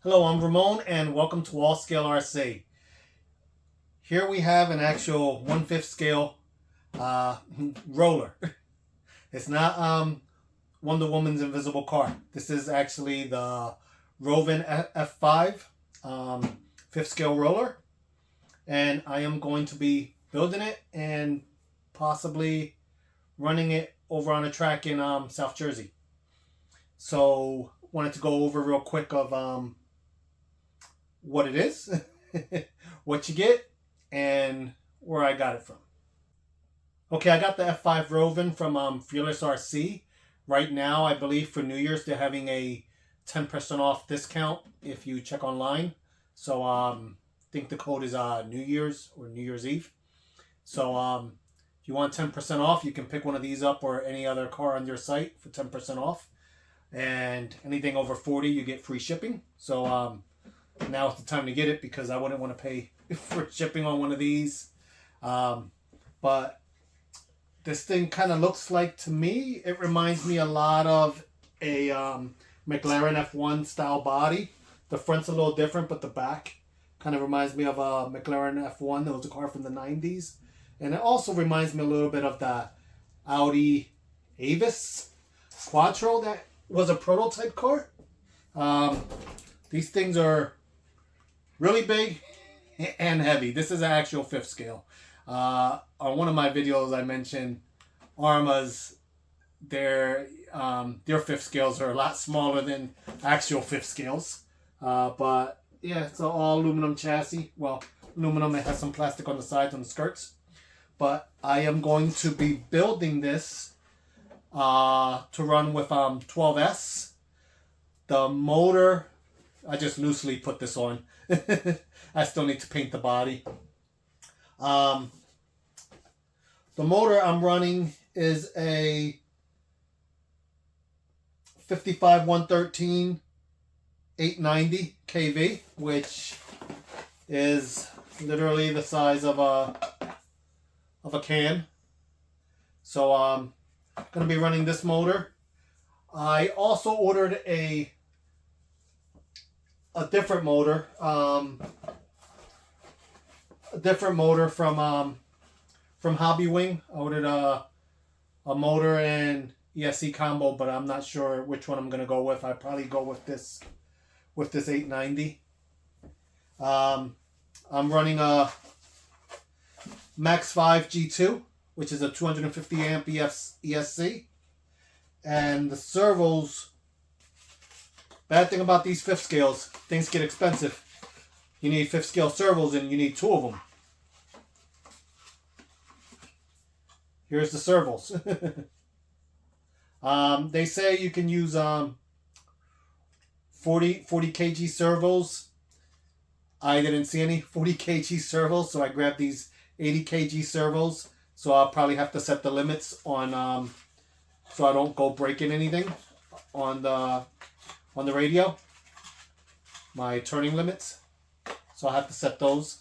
Hello, I'm Ramon and welcome to All Scale RC. Here we have an actual 1/5 scale roller. It's not Wonder Woman's invisible car. This is actually the ROVAN F5 5th scale roller. And I am going to be building it and possibly running it over on a track in South Jersey. So wanted to go over real quick of what it is, what you get, and where I got it from. Okay, I got the F5 Rovan from Fearless RC. Right now, I believe for New Year's, they're having a 10% off discount if you check online. So I think the code is New Year's or New Year's Eve. So if you want 10% off, you can pick one of these up or any other car on your site for 10% off. And anything over 40, you get free shipping. So now is the time to get it because I wouldn't want to pay for shipping on one of these. But this thing kind of looks like, to me, it reminds me a lot of a McLaren F1 style body. The front's a little different, but the back kind of reminds me of a McLaren F1. That was a car from the 90s. And it also reminds me a little bit of the Audi Avis Quattro that was a prototype car. These things are really big and heavy. This is an actual 5th scale. On one of my videos, I mentioned Arrma's, their 5th scales are a lot smaller than actual 5th scales. But yeah, it's an all aluminum chassis. Well, aluminum, it has some plastic on the sides, on the skirts. But I am going to be building this to run with 12S. The motor, I just loosely put this on. I still need to paint the body. The motor I'm running is a 55 113 890 kV, which is literally the size of a can. So I'm going to be running this motor. I also ordered a different motor, from Hobby Wing. I ordered a motor and ESC combo, but I'm not sure which one I'm gonna go with. I probably go with this 890. I'm running a Max 5 G2, which is a 250 amp ESC, and the servos. Bad thing about these 5th scales, things get expensive. You need 5th scale servos and you need 2 of them. Here's the servos. They say you can use 40 kg servos. I didn't see any 40 kg servos, so I grabbed these 80 kg servos. So I'll probably have to set the limits on, so I don't go breaking anything on the radio. My turning limits. So I'll have to set those.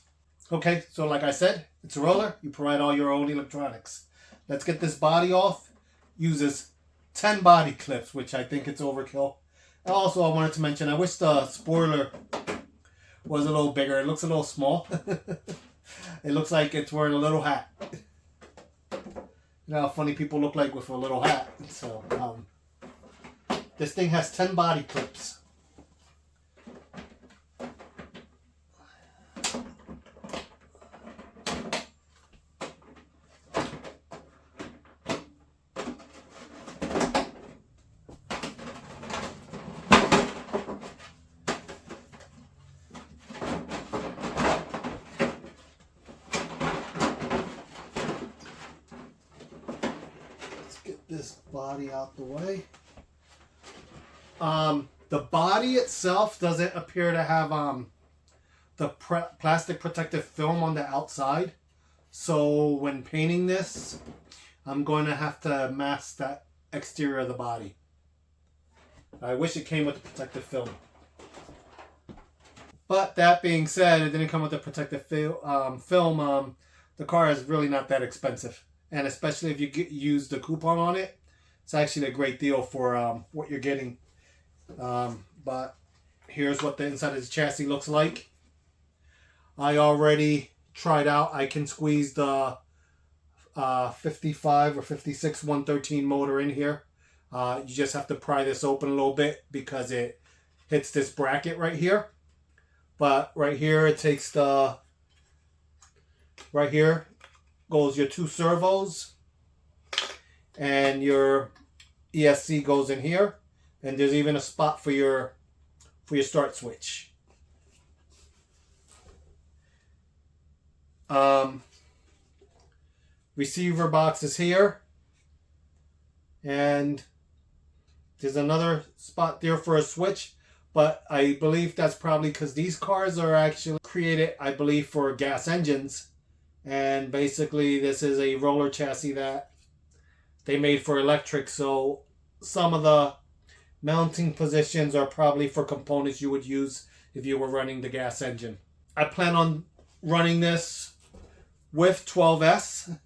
Okay, so like I said, it's a roller. You provide all your own electronics. Let's get this body off. Uses 10 body clips, which I think it's overkill. And also, I wanted to mention, I wish the spoiler was a little bigger. It looks a little small. It looks like it's wearing a little hat. You know how funny people look like with a little hat. So, this thing has 10 body clips. This body out the way. The body itself doesn't appear to have the plastic protective film on the outside. So when painting this, I'm going to have to mask that exterior of the body. I wish it came with the protective film. But that being said, it didn't come with the protective film. The car is really not that expensive. And especially if you use the coupon on it, it's actually a great deal for what you're getting. But here's what the inside of the chassis looks like. I already tried out. I can squeeze the 55 or 56 113 motor in here. You just have to pry this open a little bit because it hits this bracket right here. But right here it takes the, right here goes your 2 servos, and your ESC goes in here, and there's even a spot for your start switch. Receiver box is here, and there's another spot there for a switch, but I believe that's probably because these cars are actually created, I believe, for gas engines, and basically this is a roller chassis that they made for electric, so some of the mounting positions are probably for components you would use if you were running the gas engine. I plan on running this with 12S.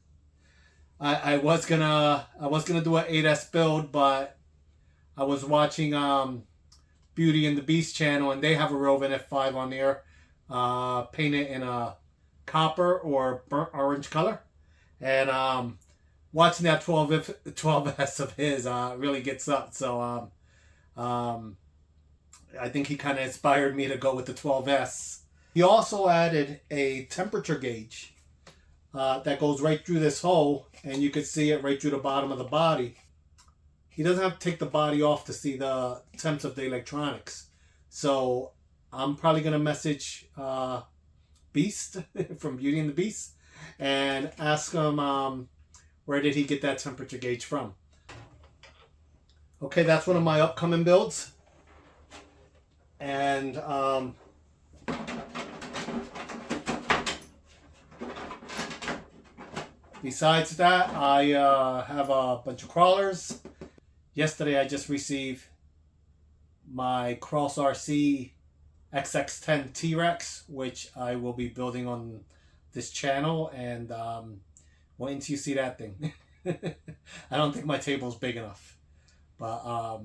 I was gonna do an 8S build, but I was watching Beauty and the Beast channel, and they have a ROVAN F5 on there, painted in a copper or burnt orange color, and watching that 12S of his really gets up. So I think he kind of inspired me to go with the 12S. He also added a temperature gauge that goes right through this hole, and you can see it right through the bottom of the body. He doesn't have to take the body off to see the temps of the electronics. So I'm probably going to message Beast from Beauty and the Beast and ask him where did he get that temperature gauge from. Okay, that's one of my upcoming builds. And besides that, I have a bunch of crawlers. Yesterday I just received my Cross RC XX10 T-Rex, which I will be building on this channel, and wait until you see that thing. I don't think my table's big enough. But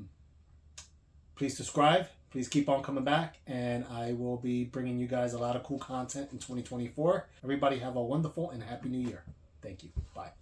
please subscribe. Please keep on coming back, and I will be bringing you guys a lot of cool content in 2024. Everybody have a wonderful and happy new year. Thank you. Bye.